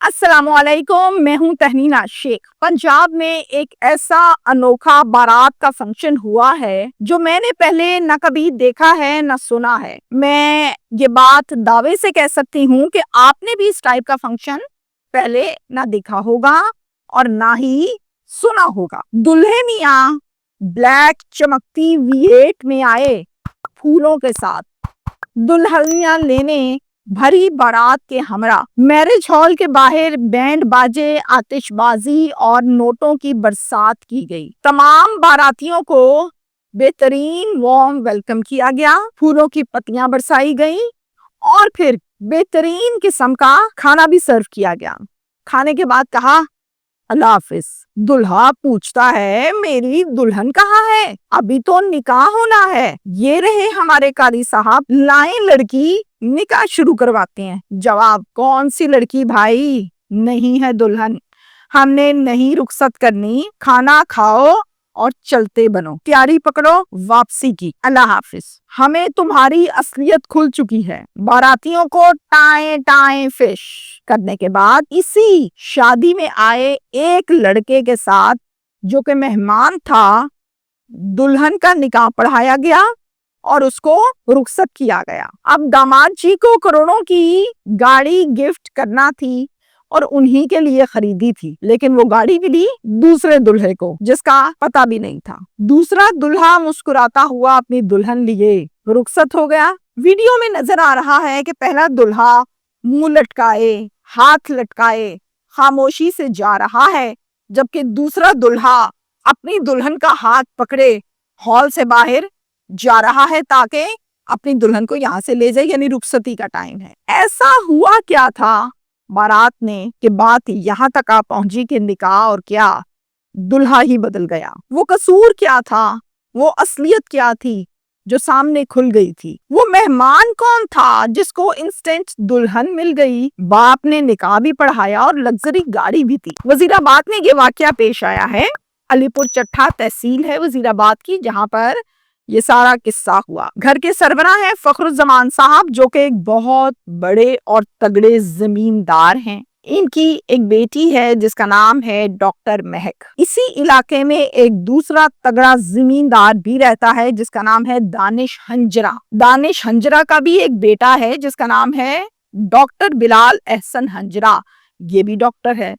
अस्सलामुअलैकुम, मैं हूँ तहनीना शेख। पंजाब में एक ऐसा अनोखा बारात का फंक्शन हुआ है जो मैंने पहले न कभी देखा है न सुना है। मैं ये बात दावे से कह सकती हूँ कि आपने भी इस टाइप का फंक्शन पहले ना देखा होगा और ना ही सुना होगा। दूल्हे मियाँ ब्लैक चमकती V8 में आए फूलों के साथ, दुल्हनियां लेने भरी बारात के हमरा। मैरिज हॉल के बाहर बैंड बाजे, आतिशबाजी और नोटों की बरसात की गई। तमाम बारातियों को बेहतरीन वार्म वेलकम किया गया, फूलों की पत्तियां बरसाई गई और फिर बेहतरीन किस्म का खाना भी सर्व किया गया। खाने के बाद कहा अल्लाह हाफिज। दुल्हा पूछता है मेरी दुल्हन कहाँ है, अभी तो निकाह होना है। ये रहे हमारे कारी साहब, लाएं लड़की, निकाह शुरू करवाते हैं। जवाब, कौन सी लड़की भाई, नहीं है दुल्हन, हमने नहीं रुखसत करनी, खाना खाओ और चलते बनो, तैयारी पकड़ो वापसी की, अल्लाह हाफिज। हमें तुम्हारी असलियत खुल चुकी है। बारातियों को टाए टाए फिश करने के बाद इसी शादी में आए एक लड़के के साथ जो कि मेहमान था, दुल्हन का निकाह पढ़ाया गया और उसको रुखसत किया गया। अब दामाद जी को करोड़ों की गाड़ी गिफ्ट करना थी और उन्हीं के लिए खरीदी थी, लेकिन वो गाड़ी मिली दूसरे दूल्हे को जिसका पता भी नहीं था। दूसरा दूल्हा मुस्कुराता हुआ अपनी दुल्हन लिए रुखसत हो गया। वीडियो में नजर आ रहा है कि पहला दूल्हा मुंह लटकाए, हाथ लटकाए खामोशी से जा रहा है, जबकि दूसरा दूल्हा अपनी दुल्हन का हाथ पकड़े हॉल से बाहर जा रहा है ताकि अपनी दुल्हन को यहाँ से ले जाए, यानी रुखसती का टाइम है। ऐसा हुआ क्या था बारात ने कि बात यहाँ तक आ पहुंची कि निकाह और क्या, दुल्हा ही बदल गया। वो कसूर क्या था, वो असलियत क्या थी जो सामने खुल गई थी। वो मेहमान कौन था जिसको इंस्टेंट दुल्हन मिल गई, बाप ने निकाह भी पढ़ाया और लग्जरी गाड़ी भी थी। वजीराबाद में ये वाकया पेश आया है। अलीपुर चट्ठा तहसील है वजीराबाद की, जहाँ पर ये सारा किस्सा हुआ। घर के सरबराह हैं फखरुज्जमान साहब, जो कि एक बहुत बड़े और तगड़े जमींदार हैं। इनकी एक बेटी है जिसका नाम है डॉक्टर महक। इसी इलाके में एक दूसरा तगड़ा जमींदार भी रहता है जिसका नाम है दानिश हंजरा। दानिश हंजरा का भी एक बेटा है जिसका नाम है डॉक्टर बिलाल एहसन हंजरा, ये भी डॉक्टर है।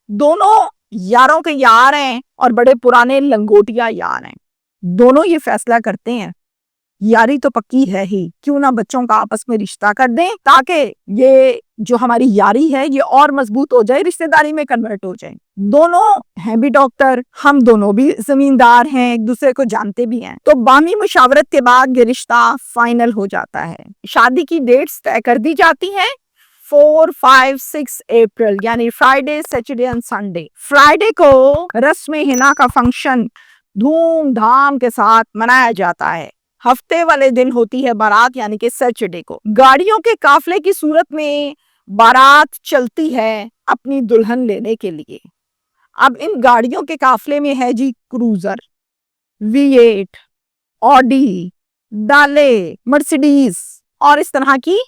दोनों यारों के यार हैं और बड़े पुराने लंगोटिया यार हैं। दोनों ये फैसला करते हैं यारी तो पक्की है ही, क्यों ना बच्चों का आपस में रिश्ता कर दें ताकि ये जो हमारी यारी है ये और मजबूत हो जाए, रिश्तेदारी में कन्वर्ट हो जाए। दोनों हैं भी डॉक्टर, हम दोनों भी जमींदार हैं, एक दूसरे को जानते भी हैं। तो बामी मुशावरत के बाद ये रिश्ता फाइनल हो जाता है। शादी की डेट्स तय कर दी जाती हैं 4, 5, 6 अप्रैल, यानी Friday, Saturday and Sunday. Friday को रस्म हिना का फंक्शन धूमधाम के साथ मनाया जाता है। हफ्ते वाले दिन होती है बारात, यानी कि सैटरडे को। गाड़ियों के काफले की सूरत में बारात चलती है अपनी दुल्हन लेने के लिए। अब इन गाड़ियों के काफले में है जी क्रूजर, V8, ऑडी, डाले, मर्सिडीज और इस तरह की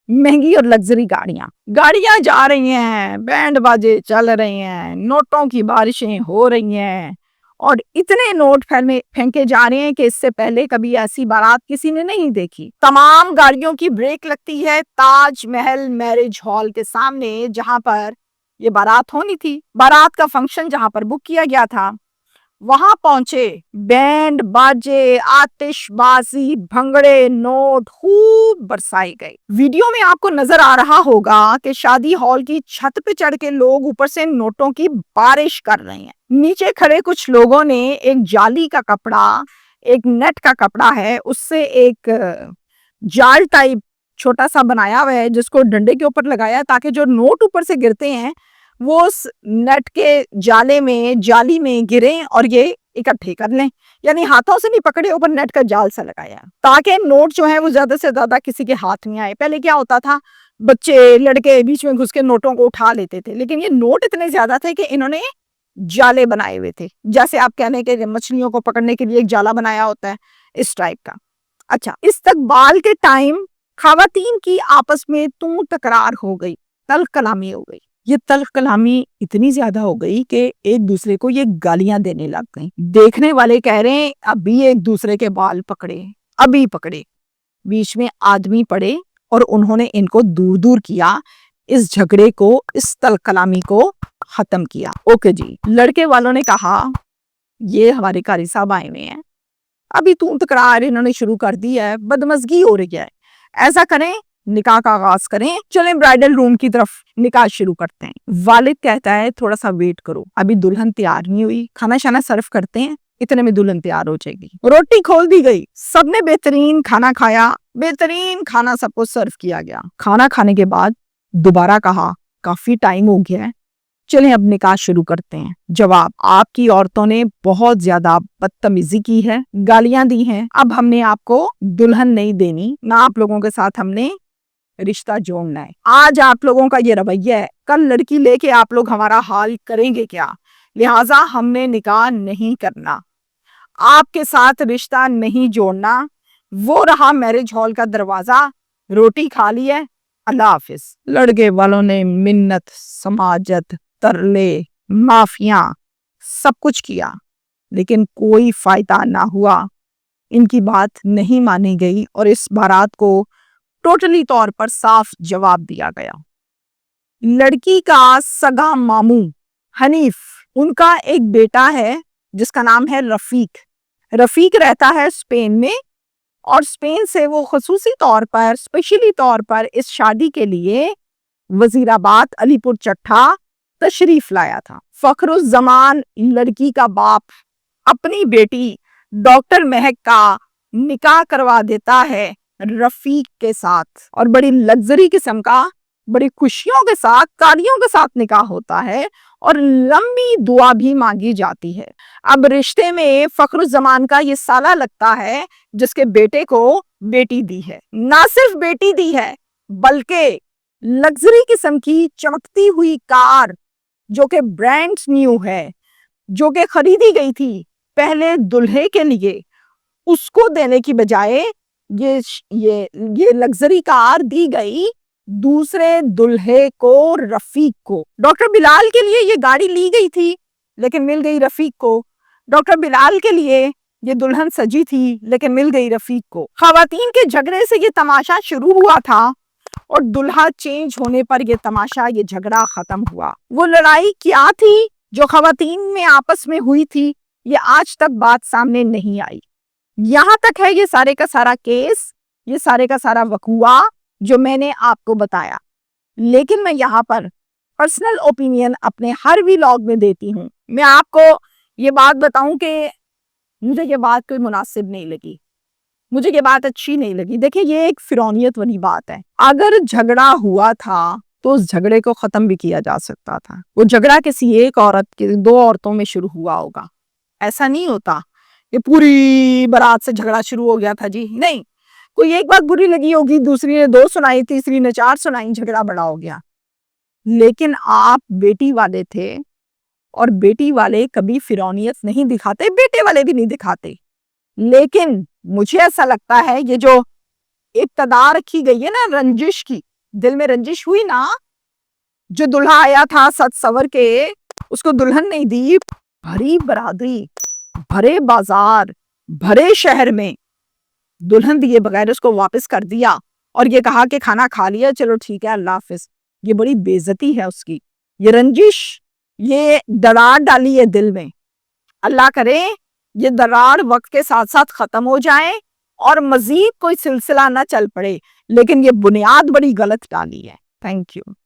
महंगी और लग्जरी गाड़ियां जा रही हैं, बैंड बाजे चल रहे हैं, नोटों की बारिशें हो रही हैं और इतने नोट फेंके जा रहे हैं कि इससे पहले कभी ऐसी बारात किसी ने नहीं देखी। तमाम गाड़ियों की ब्रेक लगती है ताज महल मैरिज हॉल के सामने, जहां पर ये बारात होनी थी। बारात का फंक्शन जहां पर बुक किया गया था वहां पहुंचे, बैंड बाजे, आतिशबाजी, भंगड़े, नोट खूब बरसाए गए। वीडियो में आपको नजर आ रहा होगा कि शादी हॉल की छत पे चढ़ के लोग ऊपर से नोटों की बारिश कर रहे हैं। नीचे खड़े कुछ लोगों ने एक जाली का कपड़ा, एक नेट का कपड़ा है, उससे एक जाल टाइप छोटा सा बनाया हुआ है जिसको डंडे के ऊपर लगाया ताकि जो नोट ऊपर से गिरते हैं वो उस नेट के जाली में गिरे और ये इकट्ठे कर लें, यानी हाथों से नहीं पकड़े, ऊपर नेट का जाल सा लगाया ताकि नोट जो है वो ज्यादा से ज्यादा किसी के हाथ में आए। पहले क्या होता था, बच्चे लड़के बीच में घुस के नोटों को उठा लेते थे, लेकिन ये नोट इतने ज्यादा थे कि इन्होंने जाले बनाए हुए थे, जैसे आप कहने के मछलियों को पकड़ने के लिए एक जाला बनाया होता है, इस टाइप का। अच्छा, इस्तकबाल के टाइम खवातीन की आपस में तू तकरार हो गई, तल कलामी हो गई। یہ تلخ کلامی اتنی زیادہ ہو گئی کہ ایک دوسرے کو یہ گالیاں دینے لگ گئیں. دیکھنے والے کہہ رہے ہیں ابھی ایک دوسرے کے بال پکڑے، ابھی پکڑے. بیچ میں آدمی پڑے اور انہوں نے ان کو دور دور کیا، اس جھگڑے کو، اس تلخ کلامی کو ختم کیا. اوکے جی. لڑکے والوں نے کہا یہ ہمارے قاری صاحب آئے ہوئے ہیں، ابھی تو تکرار انہوں نے شروع کر دی ہے، بدمزگی ہو رہی ہے، ایسا کریں نکاح کا آغاز کریں، چلیں برائیڈل روم کی طرف نکاح شروع کرتے ہیں. والد کہتا ہے تھوڑا سا ویٹ کرو، ابھی دلہن تیار نہیں ہوئی، کھانا شانا سرو کرتے ہیں، اتنے میں دلہن تیار ہو جائے گی. روٹی کھول دی گئی، سب نے بہترین کھانا کھایا، بہترین کھانا سب کو سرو کیا گیا. کھانا کھانے کے بعد دوبارہ کہا کافی ٹائم ہو گیا ہے، چلیں اب نکاح شروع کرتے ہیں. جواب: آپ کی عورتوں نے بہت زیادہ بدتمیزی کی ہے، گالیاں دی ہیں، اب ہم نے آپ کو دلہن نہیں دینی، نہ آپ لوگوں کے ساتھ ہم نے رشتہ جوڑنا ہے. آج آپ لوگوں کا یہ رویہ ہے، کل لڑکی لے کے آپ لوگ ہمارا حال کریں گے کیا؟ لہٰذا ہم نے نکاح نہیں کرنا، آپ کے ساتھ رشتہ نہیں جوڑنا. وہ رہا میرج ہال کا دروازہ، روٹی کھا لی ہے، اللہ حافظ. لڑکے والوں نے منت، سماجت، ترلے، معافیاں سب کچھ کیا، لیکن کوئی فائدہ نہ ہوا. ان کی بات نہیں مانی گئی اور اس بارات کو ٹوٹلی طور پر صاف جواب دیا گیا. لڑکی کا سگا ماموں حنیف، ان کا ایک بیٹا ہے جس کا نام ہے رفیق. رفیق رہتا ہے اسپین میں، اور اسپین سے وہ خصوصی طور پر، اسپیشلی طور پر اس شادی کے لیے وزیر آباد علی پور چٹھا تشریف لایا تھا. فخر الزمان لڑکی کا باپ اپنی بیٹی ڈاکٹر مہک کا نکاح کروا دیتا ہے رفیق کے ساتھ، اور بڑی لگژری قسم کا، بڑی خوشیوں کے ساتھ، تالیوں کے ساتھ نکاح ہوتا ہے اور لمبی دعا بھی مانگی جاتی ہے. اب رشتے میں فخر الزمان کا یہ سالہ لگتا ہے جس کے بیٹے کو بیٹی دی ہے. نہ صرف بیٹی دی ہے بلکہ لگژری قسم کی چمکتی ہوئی کار جو کہ برانڈ نیو ہے، جو کہ خریدی گئی تھی پہلے دلہے کے لیے، اس کو دینے کی بجائے یہ لگژری کار دی گئی دوسرے دلہے کو، رفیق کو. ڈاکٹر بلال کے لیے یہ گاڑی لی گئی تھی لیکن مل گئی رفیق کو. ڈاکٹر بلال کے لیے یہ دلہن سجی تھی لیکن مل گئی رفیق کو. خواتین کے جھگڑے سے یہ تماشا شروع ہوا تھا اور دلہا چینج ہونے پر یہ تماشا، یہ جھگڑا ختم ہوا. وہ لڑائی کیا تھی جو خواتین میں آپس میں ہوئی تھی، یہ آج تک بات سامنے نہیں آئی. یہاں تک ہے یہ سارے کا سارا کیس، یہ سارے کا سارا وقوعہ جو میں نے آپ کو بتایا. لیکن میں یہاں پر پرسنل اوپینین اپنے ہر ویلاگ میں دیتی ہوں. میں آپ کو یہ بات بتاؤں کہ مجھے یہ بات کوئی مناسب نہیں لگی، مجھے یہ بات اچھی نہیں لگی. دیکھیں یہ ایک فرونیت والی بات ہے. اگر جھگڑا ہوا تھا تو اس جھگڑے کو ختم بھی کیا جا سکتا تھا. وہ جھگڑا کسی ایک عورت کے، دو عورتوں میں شروع ہوا ہوگا، ایسا نہیں ہوتا کہ پوری برات سے جھگڑا شروع ہو گیا تھا. جی نہیں، کوئی ایک بات بری لگی ہوگی، دوسری نے 2 سنائی، تیسری نے 4 سنائی، جھگڑا بڑا ہو گیا. لیکن آپ بیٹی والے تھے اور بیٹی والے کبھی فرونیت نہیں دکھاتے، بیٹے والے بھی نہیں دکھاتے. لیکن مجھے ایسا لگتا ہے یہ جو ابتدا رکھی گئی ہے نا رنجش کی، دل میں رنجش ہوئی نا، جو دلہا آیا تھا سج سور کے، اس کو دلہن نہیں دی، بھری برادری، بھرے بازار، بھرے شہر میں دلہن دیے بغیر اس کو واپس کر دیا اور یہ کہا کہ کھانا کھا لیا، چلو ٹھیک ہے اللہ حافظ. یہ بڑی بے عزتی ہے اس کی. یہ رنجش، یہ دراڑ ڈالی ہے دل میں. اللہ کرے یہ دراڑ وقت کے ساتھ ساتھ ختم ہو جائے اور مزید کوئی سلسلہ نہ چل پڑے، لیکن یہ بنیاد بڑی غلط ڈالی ہے. Thank you.